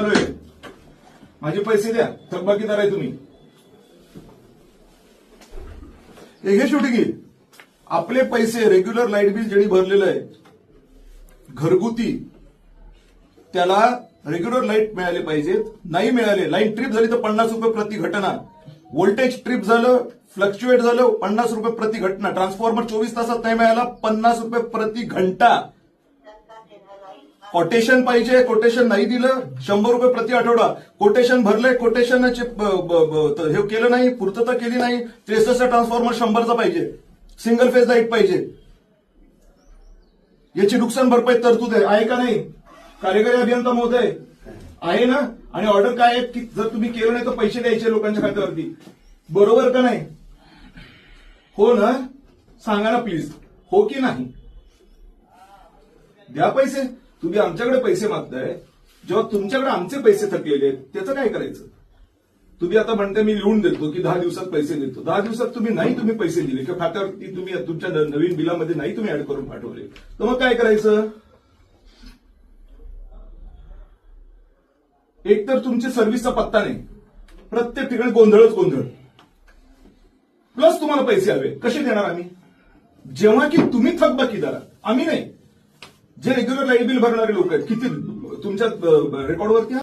आलोय, माझे पैसे द्या, थकबाकीदार आहे तुम्ही. हे शेवटी की आपले पैसे रेग्युलर लाईट बिल ज्यांनी भरलेलं आहे घरगुती, त्याला रेग्युलर लाईट मिळाले पाहिजेत. नाही मिळाले, लाईन ट्रिप झाली तर 50 रुपये प्रति घटना, व्होल्टेज ट्रिप झालं, फ्लक्च्युएट झालं, 50 रुपये प्रति घटना, ट्रान्सफॉर्मर 24 तासात नाही मिळाला, 50 रुपये प्रति घंटा. कोटेशन पाहिजे, कोटेशन नाही दिलं 100 रुपये प्रति आठवडा. कोटेशन भरले, कोटेशनचे हे केलं नाही, पूर्तता केली नाही, 63 ट्रान्सफॉर्मर 100चा पाहिजे, सिंगल फेज लाईट पाहिजे. याची नुकसान भरपाई तरतूद आहे का नाही? कार्यकारी अभियंता महोदय आहे ना? आणि ऑर्डर काय आहे की जर तुम्ही केलं नाही तर पैसे द्यायचे लोकांच्या खात्यावरती, बरोबर का नाही? हो ना? सांगा ना प्लीज, हो की नाही? द्या पैसे. तुम्ही आमच्याकडे पैसे मागताय, जेव्हा तुमच्याकडे आमचे पैसे थकलेले आहेत त्याचं काय करायचं? तुम्ही आता म्हणते मी लिहून देतो की 10 दिवसात पैसे देतो. 10 दिवसात तुम्ही पैसे दिले किंवा खात्यावरती तुम्ही तुमच्या नवीन बिलामध्ये नाही तुम्ही ऍड करून पाठवले, तर मग काय करायचं? एक तर तुमची सर्व्हिसचा पत्ता नाही, प्रत्येक ठिकाणी गोंधळच गोंधळ, प्लस तुम्हाला पैसे हवे. कसे देणार आम्ही? जेव्हा की तुम्ही थकबाकीदार, आम्ही नाही. जे रेग्युलर लाईट बिल भरणारे लोक आहेत, किती तुमच्या रेकॉर्डवरती